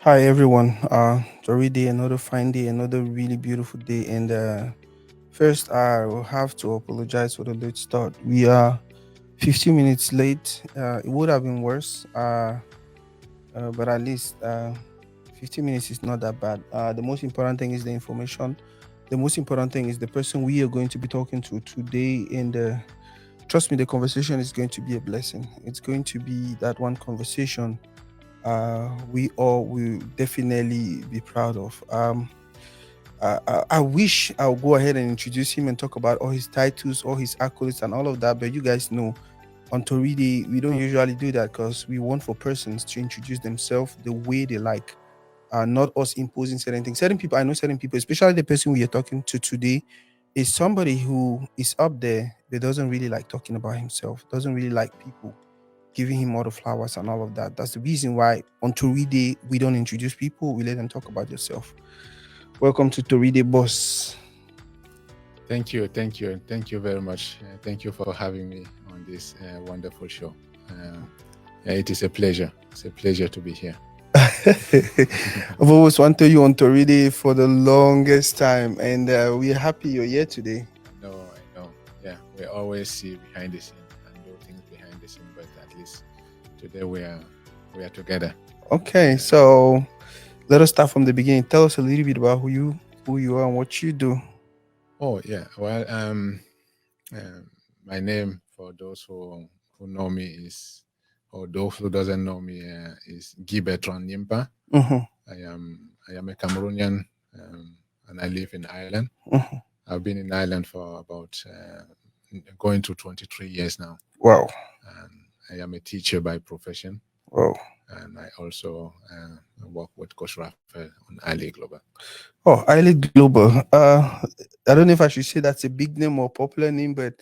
Hi everyone. It's already another fine day, another really beautiful day. And first, I will have to apologize for the late start. We are 15 minutes late. It would have been worse, but at least 15 minutes is not that bad. The most important thing is the information. The most important thing is the person we are going to be talking to today. And trust me, the conversation is going to be a blessing. It's going to be that one conversation we all will definitely be proud of. I wish I'll go ahead and introduce him and talk about all his titles, all his accolades, and all of that. But you guys know on Toridi, we don't usually do that because we want for persons to introduce themselves the way they like, not us imposing certain things. Certain people, I know certain people, especially the person we are talking to today, is somebody who is up there but doesn't really like talking about himself, doesn't really like people giving him all the flowers and all of that. That's the reason why on Toride we don't introduce people, we let them talk about yourself. Welcome to Toride Boss. Thank you very much. Thank you for having me on this wonderful show. Yeah, it is a pleasure. It's a pleasure to be here. I've always wanted you on Toride for the longest time, and we're happy you're here today. I know. Yeah, we always see behind the scene and do things behind the scene, but at least today we are together. Okay, Yeah. so let us start from the beginning. Tell us a little bit about who you are and what you do. Oh yeah. Well, um, my name for those who know me is, or those who doesn't know me, is Guy Bertrand Nimpa. Mm-hmm, I am a Cameroonian, and I live in Ireland. mm-hmm. I've been in Ireland for about going to 23 years now. Wow, And I am a teacher by profession, wow. and I also work with Coach Raphael on iLead Global. Oh, iLead Global. I don't know if I should say that's a big name or popular name, but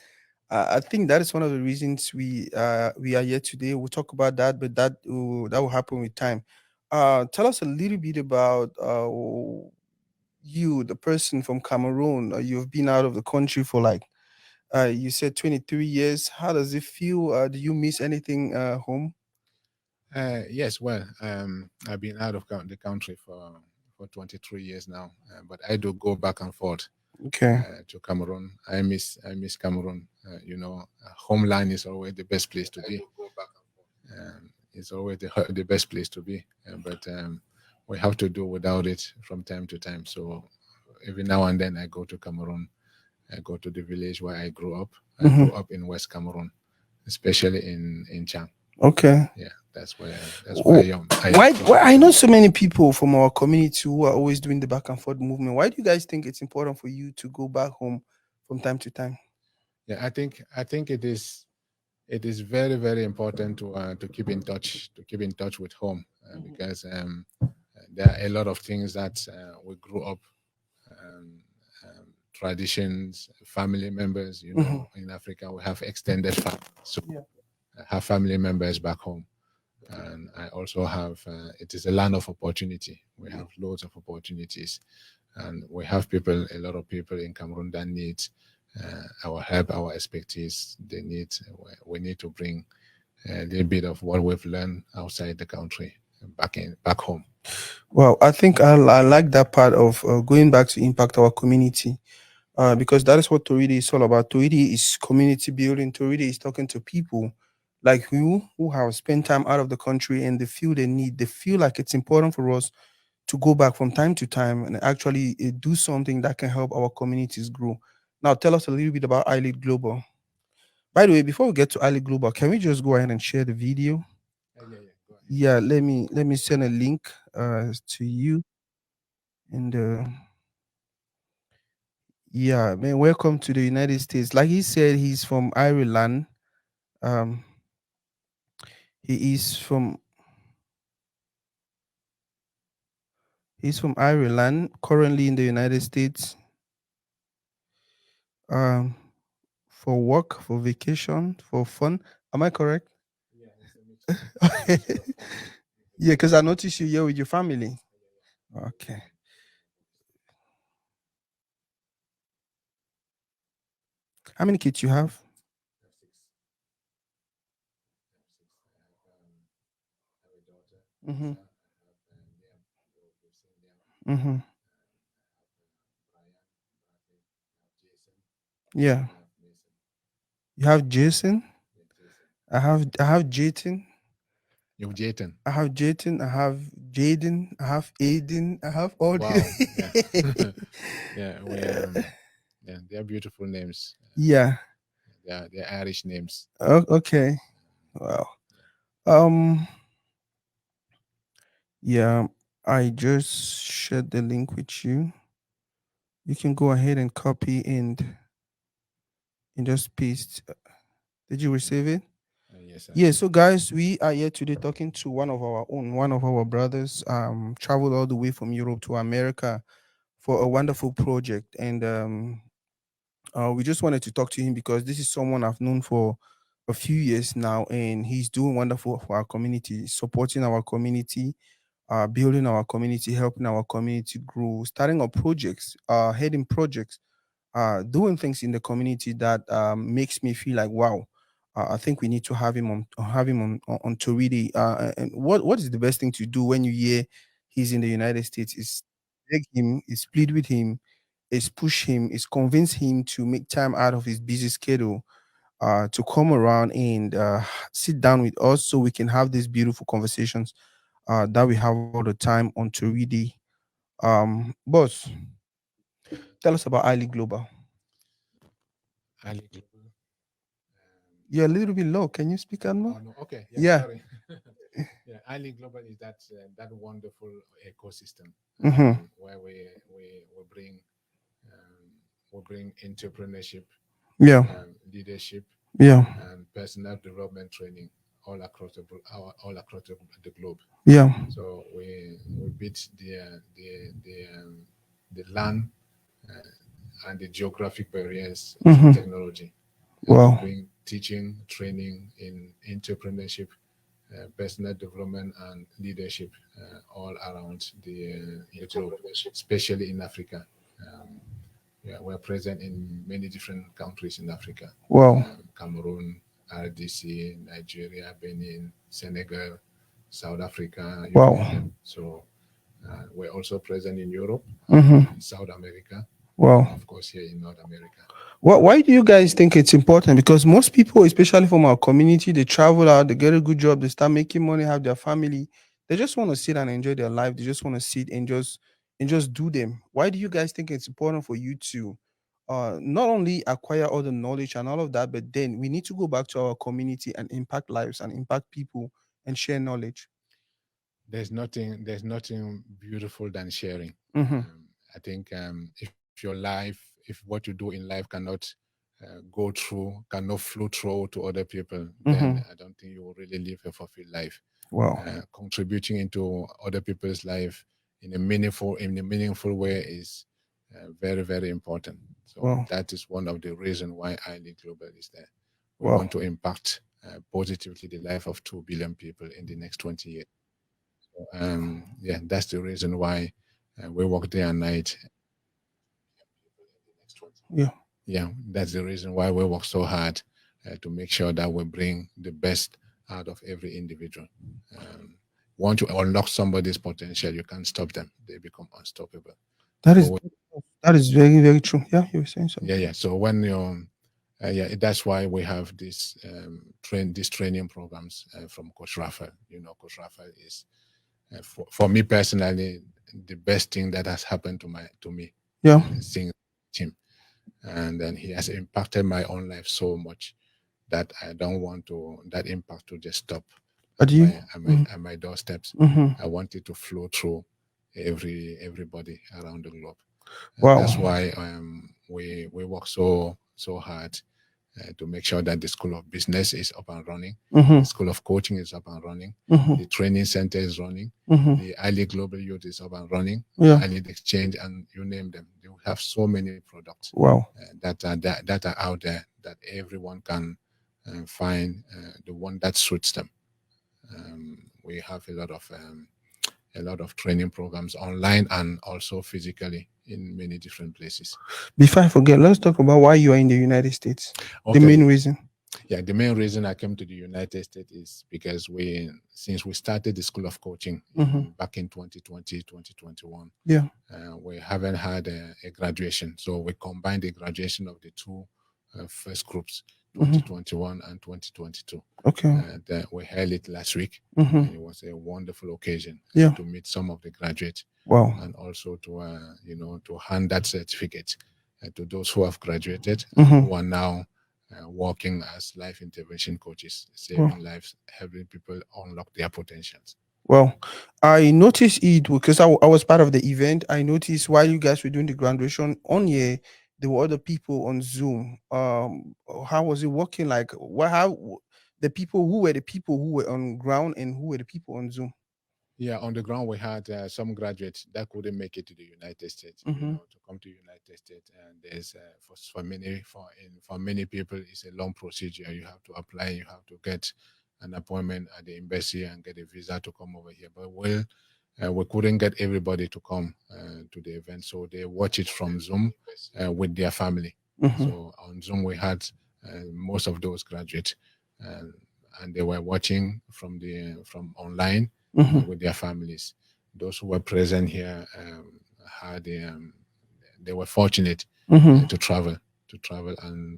I think that is one of the reasons we are here today. We'll talk about that, but that will happen with time. Tell us a little bit about you, the person from Cameroon. You've been out of the country for like you said 23 years. How does it feel? Do you miss anything home? Yes, well, I've been out of the country for 23 years now, but I do go back and forth Okay. to Cameroon. I miss Cameroon. Homeland is always the best place to be. It's always the best place to be, but we have to do without it from time to time. So every now and then I go to Cameroon. I go to the village where I grew up. I Hmm. grew up in West Cameroon, especially in Chang. Okay. Yeah, that's where I am Why close to I know family. so many people from our community who are always doing the back and forth movement. Why do you guys think it's important for you to go back home from time to time? Yeah, I think it is very very important to keep in touch with home, Mhm. because there are a lot of things that we grew up, um, traditions, family members. Mhm. In Africa we have extended family, so Yeah. I have family members back home, and I also have. It is a land of opportunity. We have loads of opportunities, and we have a lot of people in Cameroon that need our help, our expertise. We need to bring a little bit of what we've learned outside the country back home. Well, I think I like that part of going back to impact our community because that is what Toridi is all about. Toridi is community building. Toridi is talking to people like you who have spent time out of the country and they feel the need. They feel like it's important for us to go back from time to time and actually do something that can help our communities grow. Now, tell us a little bit about iLead Global. By the way, before we get to iLead Global, can we just go ahead and share the video? Yeah. Go ahead. Yeah, let me send a link to you. And yeah, man, welcome to the United States. Like he said, he's from Ireland. Um, he is from he's from Ireland, currently in the United States. Um, for work, for vacation, for fun. Am I correct? Yeah, it's a mixture. It's a mixture of both. Yeah, because I noticed you here with your family. Okay. How many kids you have? I have six. I have six. I have a daughter, Mm-hmm. Lisa. I have Liam. Mm-hmm. Brian, Bradley, Jason, Yeah. and I have Mason. You have Jason. Yeah, Jason. I have Jayton. You've Jayton. I have Jayton. I have Jaden. I have Aiden. I have all Wow. Yeah. the. Yeah. Yeah, they are beautiful names. Yeah. They're Irish names. Okay. Wow. Yeah. Um. Yeah. I just shared the link with you. You can go ahead and copy and just paste. Did you Okay. receive it? Yes, I Yeah. see So, it. guys, we are here today talking to one of our brothers. Traveled all the way from Europe to America for a wonderful project, and we just wanted to talk to him because this is someone I've known for a few years now, and he's doing wonderful for our community, supporting our community, building our community, helping our community grow, starting up projects, heading projects, doing things in the community that makes me feel like wow. I think we need to have him on Toridi. And what is the best thing to do when you hear he's in the United States? Is beg him, is plead with him, is push him, is convince him to make time out of his busy schedule to come around and sit down with us so we can have these beautiful conversations that we have all the time on Toridi. Boss, tell us about iLead Global. Ali Global. You're a little bit low. Can you speak out more? Oh no. Okay. Yeah. Yeah. Sorry. Yeah. Ali Global is that wonderful ecosystem Mm-hmm. where we bring um, we bring entrepreneurship, Yeah. leadership, Yeah. and personal development training all across the globe. Yeah. So we beat the land and the geographic barriers through Mm-hmm. technology. We Wow. bring teaching, training in entrepreneurship, personal development, and leadership all around the globe, especially in Africa. Um, yeah, we're present in many different countries in Africa: Wow. Cameroon, RDC, Nigeria, Benin, Senegal, South Africa, you Wow. name them. So we're also present in Europe, Mm-hmm. South America, and Wow. of course here in North America. Why do you guys think it's important? Because most people, especially from our community, they travel out, they get a good job, they start making money, have their family. They just want to sit and enjoy their life. They just want to sit and just do them. Why do you guys think it's important for you to not only acquire all the knowledge and all of that, but then we need to go back to our community and impact lives and impact people and share knowledge? There's nothing beautiful than sharing. Mm-hmm. I think if what you do in life cannot cannot flow through to other people, then Mm-hmm. I don't think you will really live a fulfilled life. Wow. Contributing into other people's life in a meaningful way is very important. So Wow. that is one of the reasons why iLead Global is there. We Wow. want to impact positively the life of 2 billion people in the next 20 years. Yeah, that's the reason why we work day and night. People in the next 20 Yeah. years. Yeah, that's the reason why we work so hard to make sure that we bring the best out of every individual. Um, Want to unlock somebody's potential, you can't stop them; they become unstoppable. That So is that is very, very true. Yeah, you were saying yeah, something. yeah. So when you yeah, that's why we have these training programs from Coach Raphael. Coach Raphael is for me personally the best thing that has happened to me Yeah. seeing him, and then he has impacted my own life so much that I don't want to that impact to just stop But at you? my doorsteps. Mm-hmm. I want it to flow through everybody around the globe. Wow. That's why we work so hard to make sure that the School of Business is up and running, Mm-hmm. the School of Coaching is up and running, Mm-hmm. the Training Center is running, Mm-hmm. the iLead Global Youth is up and running, Yeah. iLead Exchange, and you name them. They have so many products Wow. that are out there that everyone can find the one that suits them. We have a lot of training programs online and also physically in many different places. Before I forget, let's talk about why you are in the United States. The Okay, main reason. Yeah, the main reason I came to the United States is because since we started the School of Coaching Mm-hmm. back in 2020, 2021, Yeah. we haven't had a graduation. So we combined the graduation of the two first groups, Mm-hmm. 2021 and 2022. Okay. And we held it last week, Mm-hmm. and it was a wonderful occasion Yeah. to meet some of the graduates Wow. and also to to hand that certificate to those who have graduated and Mm-hmm. who are now working as life intervention coaches, Wow. saving lives, helping people unlock their potentials. Well, I noticed it because I was part of the event. I noticed while you guys were doing the graduation on here, there were other people on Zoom. How was it working? Like, the people who were the people who were on ground and who were the people on Zoom? Yeah, on the ground we had some graduates that couldn't make it to the United States, Mm-hmm. to come to United States. And there's for many people, it's a long procedure. You have to apply, you have to get an appointment at the embassy and get a visa to come over here. But we couldn't get everybody to come to the event, so they watch it from Zoom with their family. Mm-hmm. So on Zoom we had most of those graduates, uh, and they were watching from online Mm-hmm. with their families. Those who were present here had they were fortunate Mm-hmm. to travel and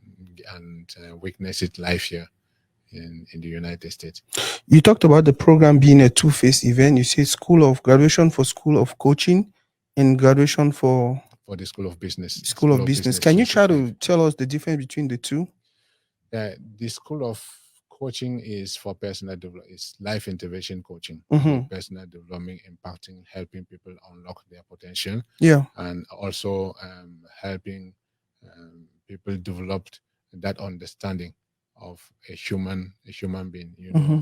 witness it live here in the United States You talked about the program being a two-phase event. You said school of graduation for school of coaching and graduation for for the school School of of business. Business Can you try to 365. tell us the difference between the two? The School of Coaching is for personal development. It's life intervention coaching, Mm-hmm. personal development, impacting, helping people unlock their potential, Yeah. and also helping people develop that understanding of a human being. Mm-hmm.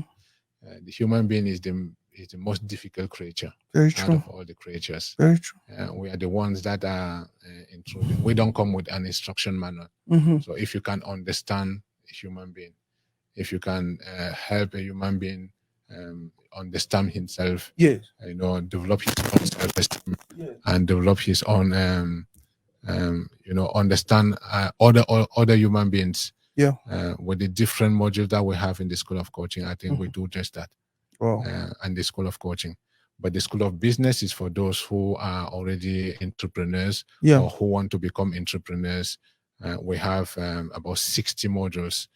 The human being is the most difficult creature Very out true. of all the creatures. Very true. We are the ones that are intruding. We don't come with an instruction manual. Mm-hmm. So if you can understand a human being, if you can help a human being understand himself, Yes. develop his own self-esteem Yes. and develop his own, understand other human beings Yeah. with the different modules that we have in the School of Coaching. I think we Mm-hmm. do just that, Wow. and the School of Coaching. But the School of Business is for those who are already entrepreneurs Yeah. or who want to become entrepreneurs. We have about 60 modules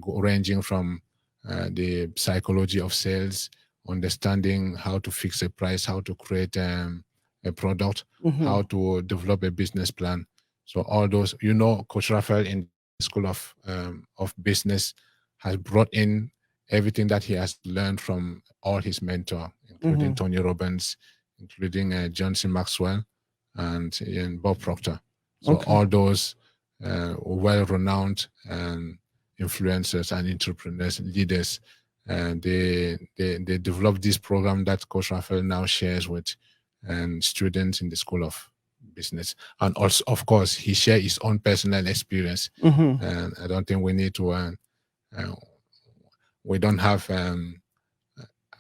ranging from the psychology of sales, understanding how to fix a price, how to create a product, Mm-hmm. how to develop a business plan. So all those, Coach Raphael in the School of Business has brought in everything that he has learned from all his mentor, including Mm-hmm. Tony Robbins, including Johnson Maxwell, and Bob Proctor. So Okay. all those well-renowned influencers and entrepreneurs, leaders, and they developed this program that Coach Raphael now shares with students in the School of Business. And also, of course, he shared his own personal experience. Mm-hmm. And I don't think we need to. Uh, we don't have.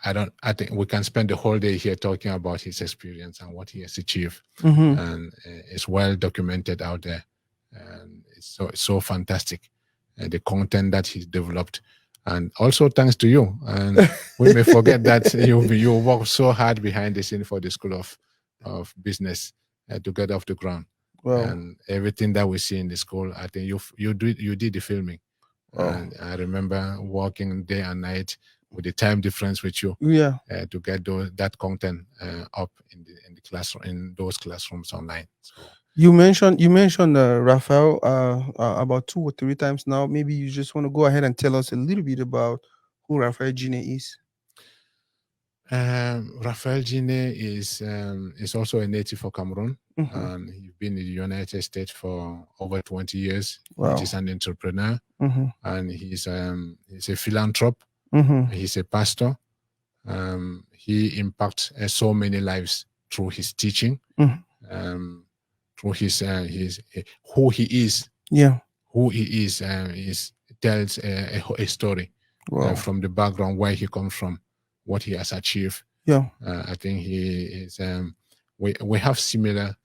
I don't. I think we can spend the whole day here talking about his experience and what he has achieved, Mm-hmm. and it's well documented out there, and it's so fantastic, the content that he's developed, and also thanks to you. And we may forget that you worked so hard behind the scene for the School of Business to get off the ground, Wow. and everything that we see in the school. I think you did the filming, Wow. and I remember working day and night with the time difference with you Yeah. to get that content up in the classroom, in those classrooms online. So You mentioned Raphael about two or three times now. Maybe you just want to go ahead and tell us a little bit about who Raphael Gine is. Raphael Gine is also a native of Cameroon, Mm-hmm. and he's been in the United States for over 20 years. Wow. He's an entrepreneur, Mm-hmm. and he's a philanthrope. Mm-hmm. He's a pastor. He impacts so many lives through his teaching, Mm-hmm. um, through his who he is. Yeah. Who he is tells a story Wow. from the background where he comes from, what he has achieved. Yeah. I think he is. We have similar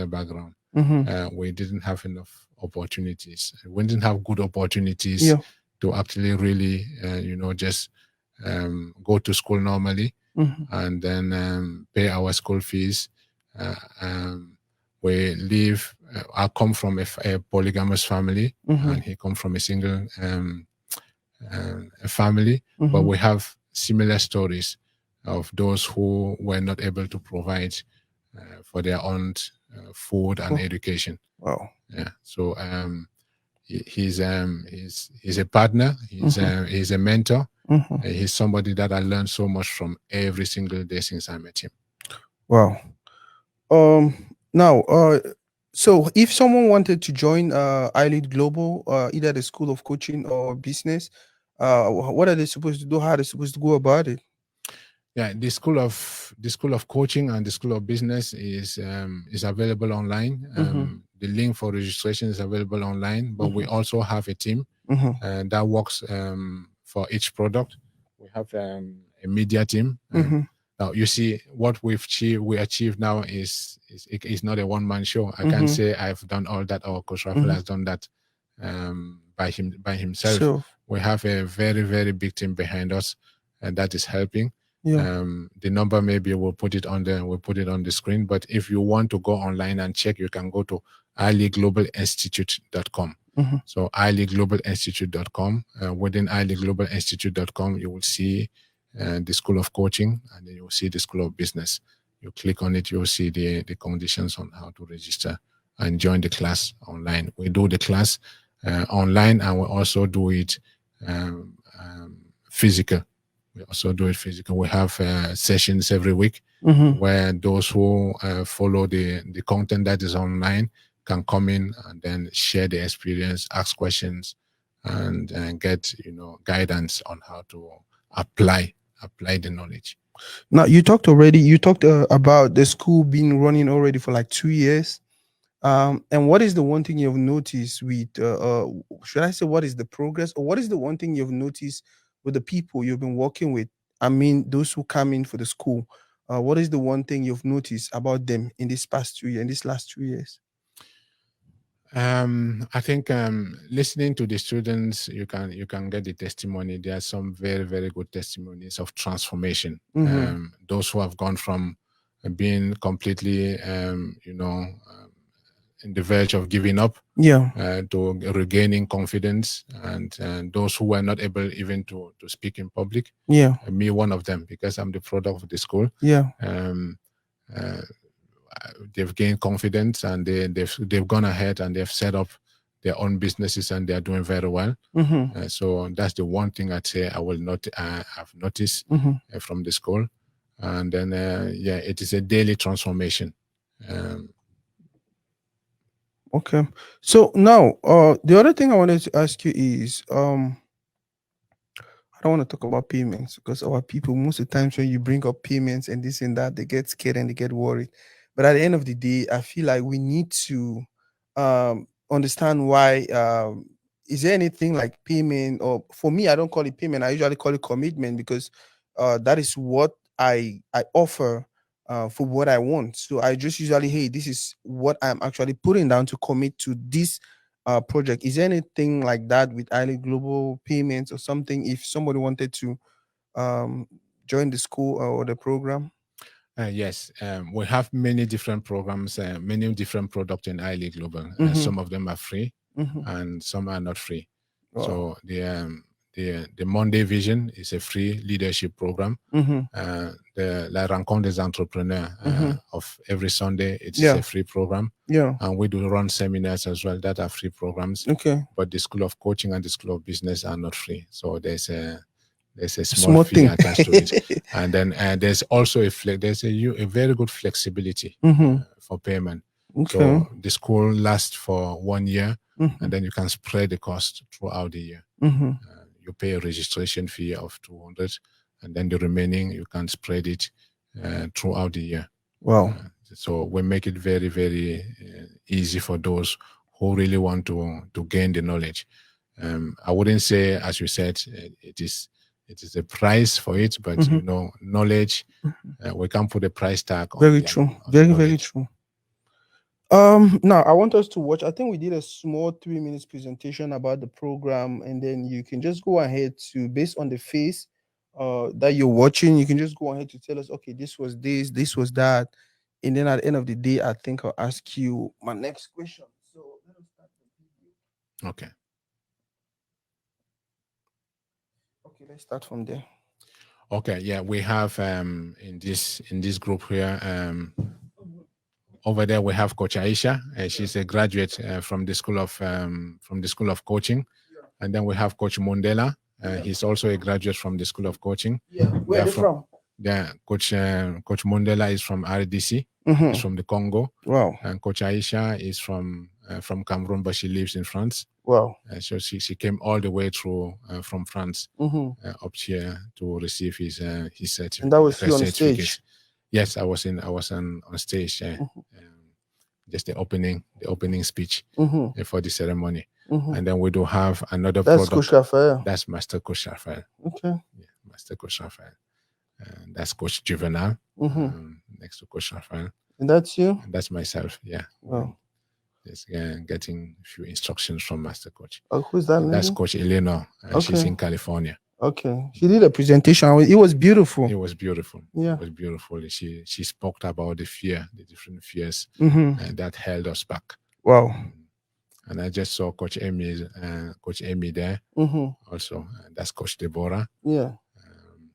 background. Mm-hmm. We didn't have enough opportunities. We didn't have good opportunities Yeah. to actually really, just go to school normally, Mm-hmm. and then pay our school fees. Uh, um, we live. I come from a polygamous family, Mm-hmm. and he come from a single a family, but Mm-hmm. we have similar stories of those who were not able to provide for their own food and Oh, education. wow. Yeah. So he's a partner. Mm-hmm. He's a mentor. Mm-hmm. He's somebody that I learned so much from every single day since I met him. Wow. Now, so if someone wanted to join iLead Global, either the School of Coaching or business, what are they supposed to do? How are they supposed to go about it? Yeah, the school of coaching and the school of business is available online. Mm-hmm. The link for registration is available online, but we Mm-hmm. also have a team Mm-hmm. that works for each product. We have a media team. Mm-hmm. Now you see what we achieved now is not a one-man show. I can't Mm-hmm. say I've done all that or Coach Raphael Mm-hmm. has done that by himself. So, We have a very very big team behind us, and that is helping. yeah. The number, maybe we'll put it on the screen. But if you want to go online and check, you can go to iLeadGlobalInstitute.com. Mm-hmm. So iLeadGlobalInstitute.com. Within iLeadGlobalInstitute.com, you will see the School of Coaching, and then you will see the School of Business. You click on it, you will see the conditions on how to register and join the class online. We do the class online, and we also do it physical. We also do it physical. We have sessions every week Mm-hmm. where those who follow the content that is online can come in and then share the experience, ask questions, and get guidance on how to apply the knowledge. Now, you talked about the school being running already for like 2 years. And what is the one thing you've noticed with, should I say, what is the progress, or what is the one thing you've noticed with the people you've been working with? I mean, those who come in for the school. What is the one thing you've noticed about them in this past 2 years, in this last 2 years? I think listening to the students, you can get the testimony. There are some very very good testimonies of transformation. Mm-hmm. Those who have gone from being completely, in the verge of giving up, Yeah. to regaining confidence, and those who were not able even to speak in public. Yeah. Me, one of them, because I'm the product of the school. Yeah. Um, uh, they've gained confidence, and they've gone ahead and they've set up their own businesses, and they are doing very well. Mm-hmm. So that's the one thing I'd say I will not have noticed Mm-hmm. from the school. And then yeah, it is a daily transformation. Um, Okay. So now, the other thing I wanted to ask you is, I don't want to talk about payments because our people, most of the times when you bring up payments and this and that, they get scared and they get worried. But at the end of the day, I feel like we need to understand why. Is there anything like payment, or for me, I don't call it payment. I usually call it commitment, because that is what I offer for what I want. So I just usually, hey, this is what I'm actually putting down to commit to this project. Is there anything like that with Island Global Payments or something, if somebody wanted to um, join the school or the program? yes, we have many different programs, many different products in iLead Global. Mm-hmm. Some of them are free, Mm-hmm. and some are not free. Wow. So the Monday Vision is a free leadership program. Mm-hmm. The La Rencontre des Entrepreneurs Mm-hmm. of every Sunday, it is Yeah. a free program. Yeah. And we do run seminars as well that are free programs. Okay. But the School of Coaching and the School of Business are not free. So there's a small Small fee thing. attached to it. And then there's also a very good flexibility Mm-hmm. for payment. Okay. So the school lasts for 1 year, Mm-hmm. and then you can spread the cost throughout the year. Mm-hmm. You pay a registration fee of 200, and then the remaining you can spread it throughout the year. Wow. So we make it very very easy for those who really want to gain the knowledge. I wouldn't say, as you said, it is a price for it, but Mm-hmm. knowledge, we can put a price tag on Very the true. on the Very, very knowledge. true. Now I want us to watch. I think we did a small 3 minutes presentation about the program, and then you can just go ahead to, based on the face that you're watching, you can just go ahead to tell us, okay, this was this was that. And then at the end of the day, I think I'll ask you my next question. So let us start the video. Okay. Okay, let's start from there. Okay. Yeah, we have in this group here over there we have Coach Aisha. She's a graduate from the School of Coaching, and then we have Coach Mondela. He's also a graduate from the School of Coaching. Yeah, where are They're they from from? Yeah, Coach Mondela is from RDC. He's Mm-hmm. from the Congo, Wow, and Coach Aisha is from Cameroon, but she lives in France. wow. So she came all the way through from France Mm-hmm. up here to receive And that was her you on certificate. stage. Yes, I was on stage, just the opening speech Mm-hmm. for the ceremony, Mm-hmm. and then we do have another That's Coach product. Raphael. That's Master Coach Raphael. Okay. Yeah, Master Coach Raphael. That's Coach Juvenal, Mm-hmm. next to Coach Raphael, And that's you? and that's myself. Yeah, Wow. just getting a few instructions from Master Coach. Oh, who's that And that's lady? Coach Eleanor. She's Okay. in California. Okay. She did a presentation. It was beautiful. It was beautiful. Yeah. It was beautiful. She spoke about the different fears Mm-hmm. that held us back. Wow. And I just saw Coach Amy there Mm-hmm. also. That's Coach Deborah. Yeah. Um,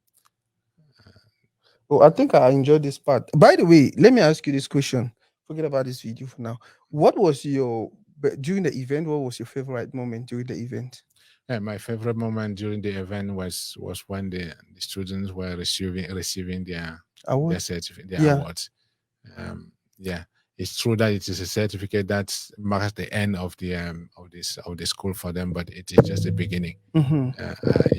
Oh, I think I enjoyed this part. By the way, let me ask you this question. Forget about this video for now. What was your during the event? What was your favorite moment during the event? yeah, my favorite moment during the event was when the students were receiving Award? their Yeah. awards. Yeah, it's true that it is a certificate that marks the end of the school for them, but it is just the beginning Mm-hmm.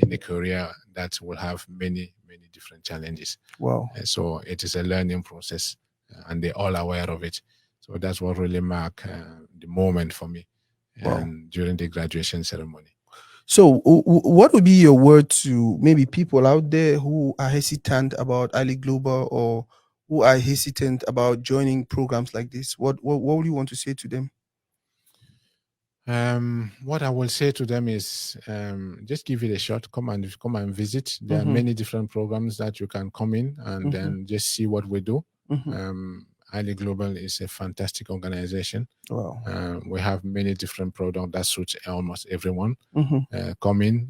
in a career that will have many different challenges. Wow. So it is a learning process, and they're all aware of it. So that's what really marked the moment for me, Wow. and during the graduation ceremony. So, what would be your word to maybe people out there who are hesitant about iLead Global, or who are hesitant about joining programs like this? What would you want to say to them? What I will say to them is just give it a shot. Come and visit. There are Mm-hmm. many different programs that you can come in and Mm-hmm. then just see what we do. Mm-hmm. iLead Global is a fantastic organization. Wow. We have many different products that suit almost everyone. Mm-hmm. Come in.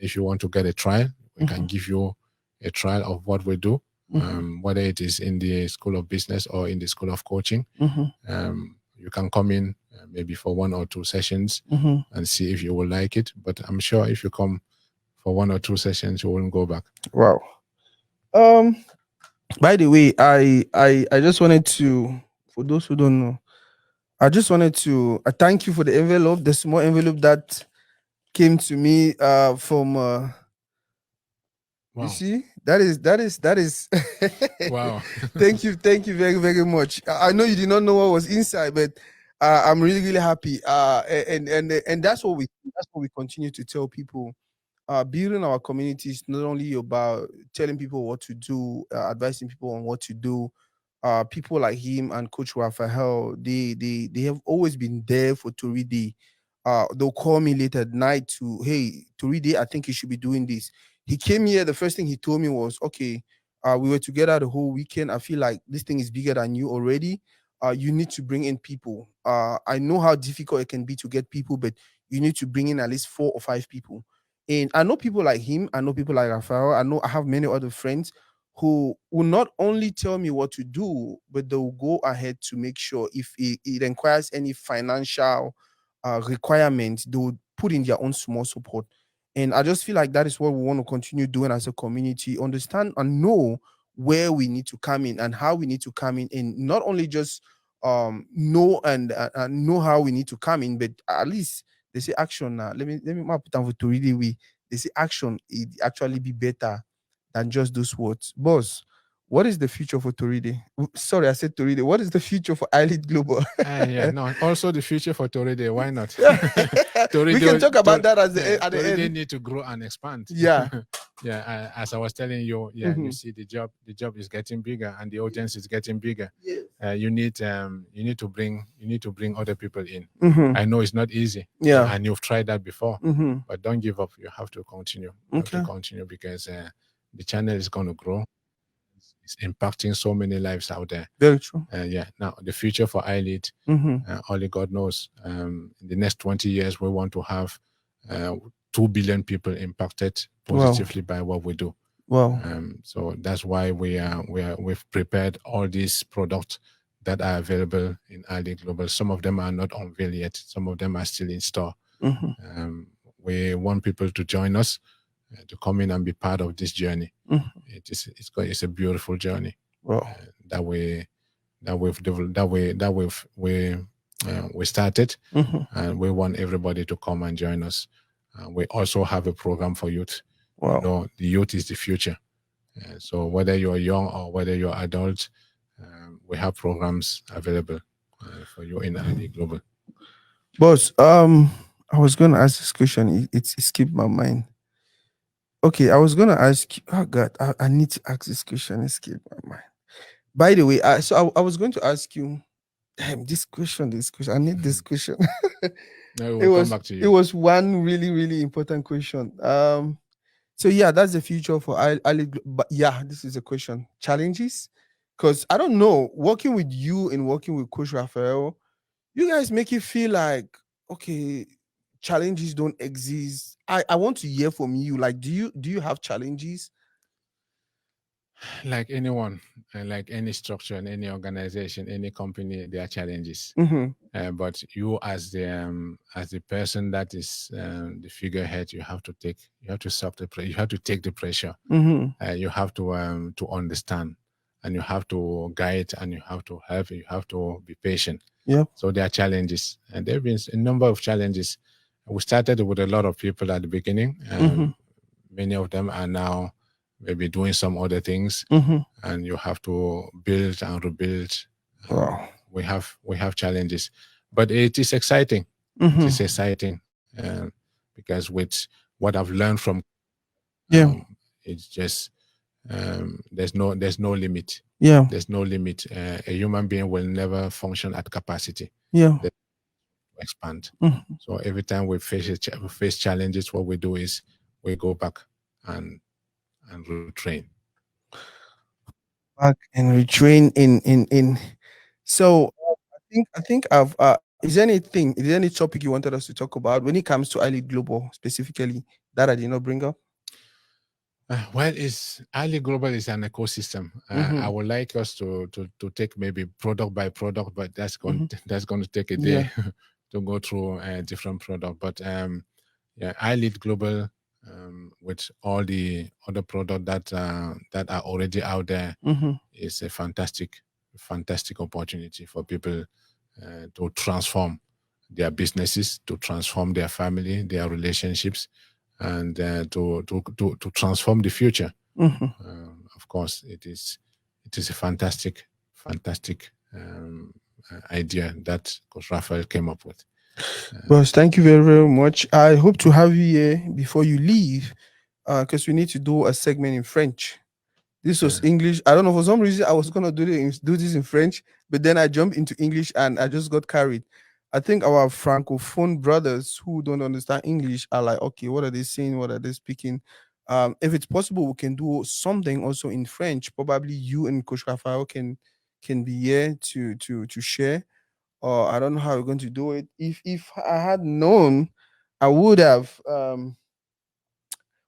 If you want to get a trial, we Mm-hmm. can give you a trial of what we do, Mm-hmm. whether it is in the School of Business or in the School of Coaching. Mm-hmm. You can come in maybe for 1 or 2 sessions Mm-hmm. and see if you will like it. But I'm sure if you come for 1 or 2 sessions, you won't go back. Wow. Um. By the way, I just wanted to, for those who don't know, I just wanted to thank you for the envelope, the small envelope that came to me from you Wow. see, that is Wow. thank you very, very much. I know you did not know what was inside, but I'm really, really happy. And that's what we continue to tell people. Building our community is not only about telling people what to do, advising people on what to do. People like him and Coach Raphael, they have always been there for Toride. They'll call me late at night to, hey, Toride, I think you should be doing this. He came here. The first thing he told me was, okay, we were together the whole weekend. I feel like this thing is bigger than you already. You need to bring in people. I know how difficult it can be to get people, but you need to bring in at least 4 or 5 people. And I know people like him. I know people like Rafael. I know I have many other friends who will not only tell me what to do, but they'll go ahead to make sure if it requires any financial requirement, they would put in their own small support. And I just feel like that is what we want to continue doing as a community, understand and know where we need to come in and how we need to come in, and not only just know and know how we need to come in, but at least they say action now. Let me map it down for to really we they say action it actually be better than just those words. Boss, What is the future for Toride? Sorry, I said Toride. What is the future for iLead Global? Yeah, no. Also, the future for Toride. Why not? Yeah. We can Toride, talk about that yeah, at the Toride end. need to grow and expand. Yeah. Yeah, as I was telling you, yeah, you Hmm. see the job is getting bigger and the audience is getting bigger. Yes. You need to bring other people in. Hmm. I know it's not easy, Yeah. and you've tried that before, Hmm. but don't give up. You have to continue. You have to Okay. continue because the channel is going to grow. It's impacting so many lives out there. Very true. Yeah. Now the future for iLead, Hmm. only God knows. In the next 20 years, we want to have uh, 2 billion people impacted Wow. positively by what we do. Wow. So that's why we've prepared all these products that are available in iLead Global. Some of them are not unveiled yet. Some of them are still in store. Hmm. Um, we want people to join us, to come in and be part of this journey. Hmm. It's a beautiful journey Wow. that we've developed, we started, Hmm. and we want everybody to come and join us. We also have a program for youth. You Wow. know, the youth is the future. So whether you're young or whether you're adult, we have programs available for you in ID Global. Boss, I was gonna ask this question. It escaped my mind. Okay, I was gonna ask you. Oh God, I need to ask this question. Escaped my mind. By the way, I was going to ask you. Damn, this question. This question. I need this question. No, it we'll come was back to it you. was one really important question. So yeah, that's the future for Ali. But yeah, this is a question. Challenges, because I don't know. Working with you and working with Coach Raphael, you guys make it feel like okay, challenges don't exist. I want to hear from you. Like, do you have challenges? Like anyone, like any structure and any organization, any company, there are challenges. Mm-hmm. But you, as the person that is the figurehead, you have to you have to take the pressure. Mm-hmm. You have to understand, and you have to guide, and you have to help. You have to be patient. Yep. So there are challenges, and there have been a number of challenges. We started with a lot of people at the beginning. Mm-hmm. Many of them are now maybe doing some other things, Mm-hmm. and you have to build and rebuild. Wow. We have challenges, but it is exciting. It Mm-hmm. is exciting uh, because with what I've learned from, Yeah. um, it's just there's no limit. Yeah. There's no limit. A human being will never function at capacity. Yeah. They expand. Mhm. So every time we face challenges, what we do is we go back and retrain. Back and retrain in. So I think I've is there any topic you wanted us to talk about when it comes to iLead Global specifically that I did not bring up? Well, it's Ali Global is an ecosystem. I Mm-hmm. would like us to take maybe product by product, but Mm-hmm. that's going to take a day Yeah. to go through a different product. But yeah, I lead global with all the other product that are already out there. Mm-hmm. Is a fantastic opportunity for people to transform their businesses, to transform their family, their relationships, and to transform the future. Mm-hmm. Of course, it is a fantastic idea that Coach Raphael came up with. Boss, thank you very much. I hope to have you here before you leave, because we need to do a segment in French. This was Uh, English. I don't know, for some reason I was gonna do this in French, but then I jumped into English and I just got carried. I think our francophone brothers who don't understand English are like, okay, what are they saying? What are they speaking? If it's possible, we can do something also in French. Probably you and Coach Rafael can be here to share. Or I don't know how we're going to do it. If I had known, I would have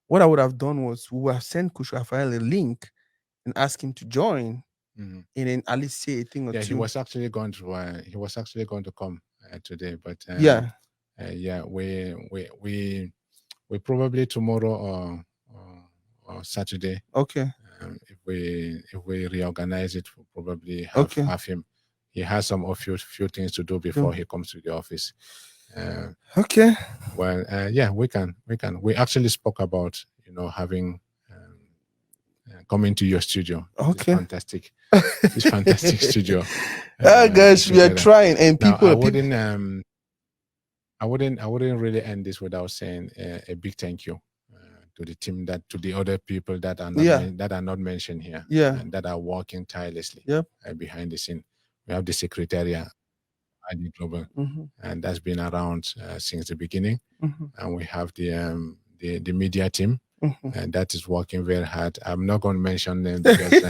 what I would have done was we would have sent Coach Rafael a link and ask him to join mhm. and then at least say a thing or Yeah, two. he was actually going to come today, but Yeah. yeah, we probably tomorrow or Saturday. Okay. If we reorganize it, we'll probably Okay. have him. He has some of few things to do Do. before he comes to the office. Uh, Okay. yeah, we can. We actually spoke about having come into your studio. Okay. This fantastic studio. Guys, we are Together. trying, and Now, people. I wouldn't really end this without saying a big thank you to the team, to the other people that are not mentioned here, and that are working tirelessly behind the scene. We have the secretariat, iLead Global, and that's been around since the beginning. And we have the media team, and that is working very hard. I'm not going to mention them because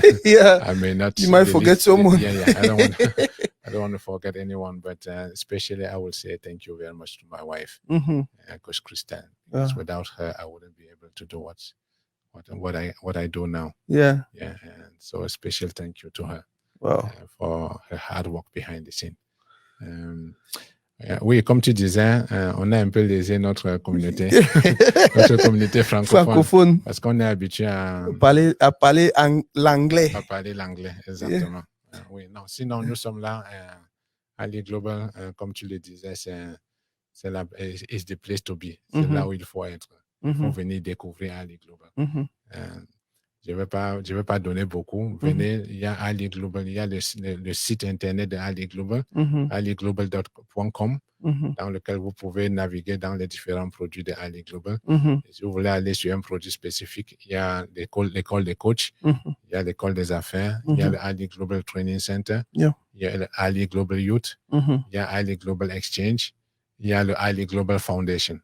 I may not. You might forget someone. I don't want. I don't want to forget anyone, but especially I will say thank you very much to my wife, Coach Christine. Because without her, I wouldn't be able to do what I do now. Yeah. And so a special thank you to her for her hard work behind the scene. Oui, comme tu disais, on a un peu lésé notre communauté, notre communauté francophone, parce qu'on est habitué à parler l'anglais. À parler l'anglais, exactement. Oui, non, sinon, nous sommes là à iLead Global, comme tu le disais, c'est là, it's the place to be. C'est là où il faut être. Il faut venir découvrir iLead Global. Je vais pas donner beaucoup. Venez, il y a iLead Global, il y a le site internet de iLead Global, iLeadglobal.com, dans lequel vous pouvez naviguer dans les différents produits de iLead Global. Et si vous voulez aller sur un produit spécifique, il y a l'école des coachs, il y a l'école des affaires, il y a le iLead Global Training Center, il y a le iLead Global Youth, il y a iLead Global Exchange, il y a le iLead Global Foundation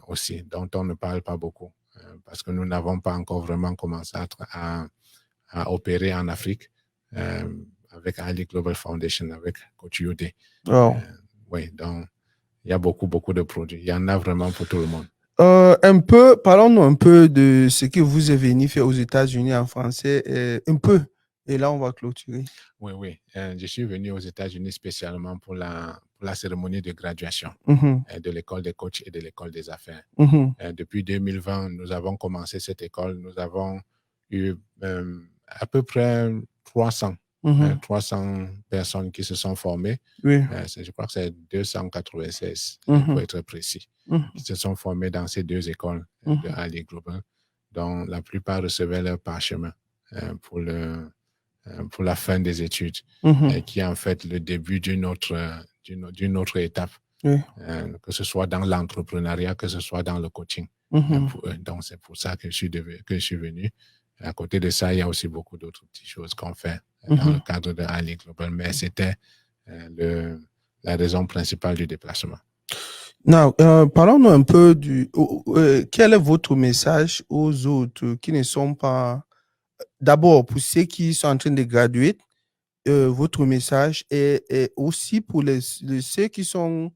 aussi, dont on ne parle pas beaucoup. Parce que nous n'avons pas encore vraiment commencé à opérer en Afrique avec iLead Global Foundation, avec Coach Yodé. Oui, donc il y a beaucoup de produits. Il y en a vraiment pour tout le monde. Parlons-nous un peu de ce que vous êtes venu faire aux États-Unis en français, un peu. Et là, on va clôturer. Oui. Je suis venu aux États-Unis spécialement pour la cérémonie de graduation de l'école des coachs et de l'école des affaires. Depuis 2020, nous avons commencé cette école. Nous avons eu à peu près 300 personnes qui se sont formées. Je crois que c'est 296 pour être précis, qui se sont formées dans ces deux écoles de iLead Global, dont la plupart recevaient leur parchemin pour la fin des études, qui est en fait le début d'une autre étape, que ce soit dans l'entrepreneuriat, que ce soit dans le coaching. Pour eux. Donc, c'est pour ça que je suis venu. À côté de ça, il y a aussi beaucoup d'autres petites choses qu'on fait dans le cadre de iLead Global, mais c'était la raison principale du déplacement. Now, parlons-nous un peu quel est votre message aux autres qui ne sont pas... D'abord, pour ceux qui sont en train de graduer, votre message est aussi pour ceux qui sont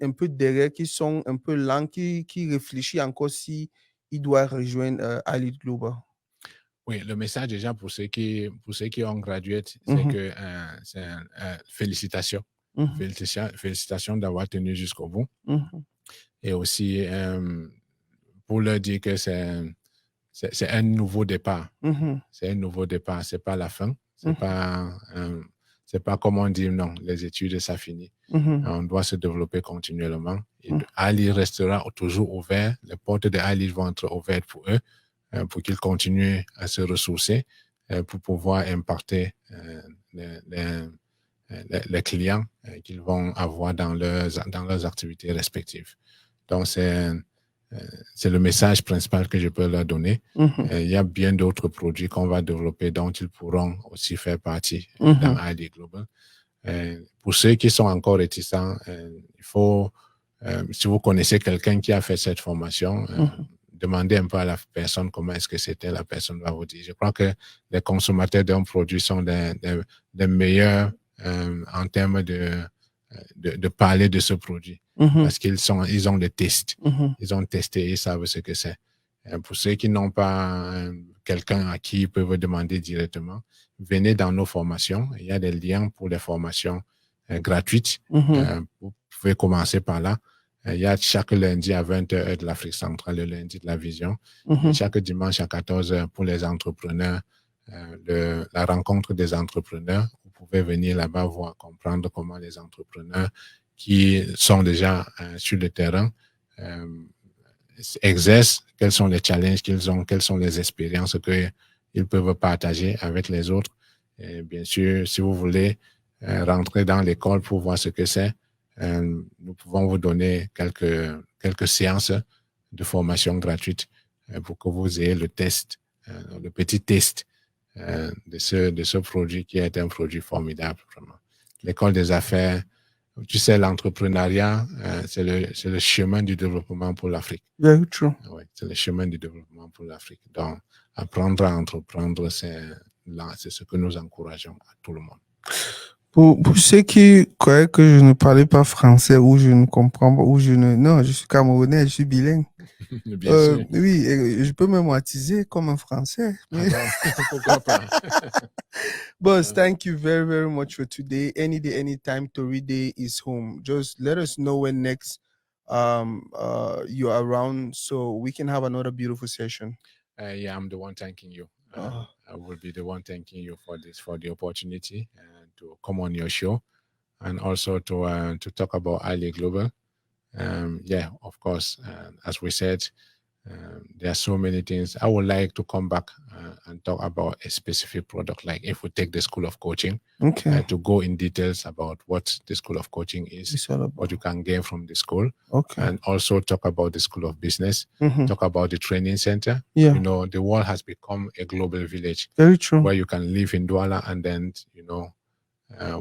un peu derrière, qui sont un peu lents, qui réfléchissent encore si ils doivent rejoindre iLead Global. Oui, le message déjà pour ceux qui ont gradué, c'est que félicitations. Félicitations d'avoir tenu jusqu'au bout. Et aussi pour leur dire que c'est un nouveau départ. C'est un nouveau départ, c'est pas la fin. C'est pas comme on dit, non, les études, ça finit. On doit se développer continuellement. Et iLead restera toujours ouvert. Les portes de iLead vont être ouvertes pour eux, pour qu'ils continuent à se ressourcer, pour pouvoir impacter les clients qu'ils vont avoir dans leurs activités respectives. Donc, c'est le message principal que je peux leur donner. Il y a bien d'autres produits qu'on va développer dont ils pourront aussi faire partie dans iLead Global. Pour ceux qui sont encore réticents, il faut, si vous connaissez quelqu'un qui a fait cette formation, demandez un peu à la personne comment est-ce que c'était, la personne va vous dire. Je crois que les consommateurs d'un produit sont des meilleurs en termes de parler de ce produit. Parce qu'ils ont des tests. Ils ont testé et ils savent ce que c'est. Pour ceux qui n'ont pas quelqu'un à qui ils peuvent demander directement, venez dans nos formations. Il y a des liens pour les formations gratuites. Vous pouvez commencer par là. Il y a chaque lundi à 20h heure de l'Afrique centrale, le lundi de la vision. Chaque dimanche à 14h pour les entrepreneurs, la rencontre des entrepreneurs. Vous pouvez venir là-bas voir, comprendre comment les entrepreneurs qui sont déjà sur le terrain exercent, quels sont les challenges qu'ils ont, quelles sont les expériences qu'ils ils peuvent partager avec les autres. Et bien sûr, si vous voulez rentrer dans l'école pour voir ce que c'est, nous pouvons vous donner quelques séances de formation gratuite pour que vous ayez le test, le petit test de ce produit qui est un produit formidable, vraiment. L'école des affaires, tu sais, l'entrepreneuriat, c'est le chemin du développement pour l'Afrique. Very true. Oui, c'est le chemin du développement pour l'Afrique. Donc, apprendre à entreprendre, c'est ce que nous encourageons à tout le monde. Pour ceux qui croyaient que je ne parlais pas français ou je ne comprends pas, ou je ne... Non, je suis camerounais, je suis bilingue. Bien sûr. Oui, je peux me moitiser comme un français. Ah bon, pourquoi pas? Boss, thank you very, very much for today. Any day, anytime, Tori Day is home. Just let us know when next you're around so we can have another beautiful session. Yeah, I'm the one thanking you. I will be the one thanking you for this, for the opportunity to come on your show, and also to talk about iLead Global. Yeah, of course. As we said, there are so many things. I would like to come back and talk about a specific product. Like if we take the School of Coaching, Okay. to go in details about what the School of Coaching is, It's all about. what you can gain from the school, Okay. and also talk about the School of Business, Mhm. talk about the training center. Yeah. You know, the world has become a global village Very true. where you can live in Douala and then, you know,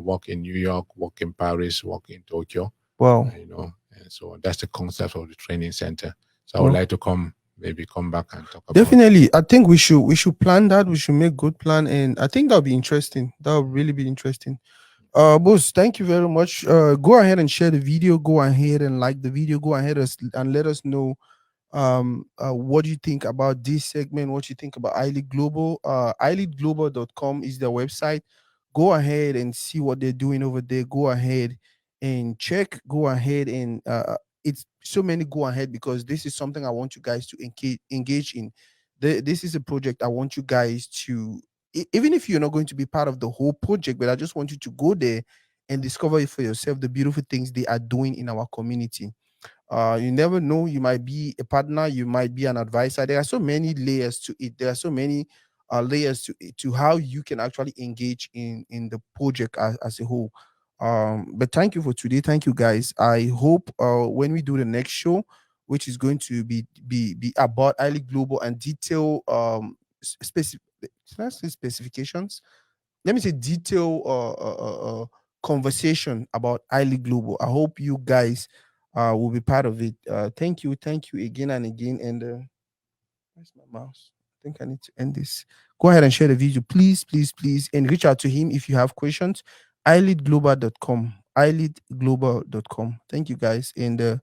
work in New York, work in Paris, work in Tokyo. Wow. You know, and so that's the concept of the training center. So I would like to maybe come back and talk about. Definitely, I think we should plan that. We should make good plan, and I think that'll be interesting. That'll really be interesting. Boss, thank you very much. Go ahead and share the video. Go ahead and like the video. Go ahead and let us know what do you think about this segment, what you think about iLead Global. iLeadglobal.com is their website. Go ahead and see what they're doing over there. Go ahead and check. Go ahead and it's so many go ahead because this is something I want you guys to engage in. This is a project I want you guys to even if you're not going to be part of the whole project, but I just want you to go there and discover it for yourself, the beautiful things they are doing in our community. You never know, you might be a partner, you might be an advisor. There are so many layers to it. There are so many layers to it, to how you can actually engage in the project as a whole. But thank you for today. Thank you guys. I hope when we do the next show, which is going to be about highly global and detail specific specifications, let me say detail conversation about highly global. I hope you guys will be part of it. Thank you again and again. And where's my mouse? I think I need to end this. Go ahead and share the video, please, please, please, and reach out to him if you have questions. iLeadglobal.com. iLeadglobal.com. Thank you guys, and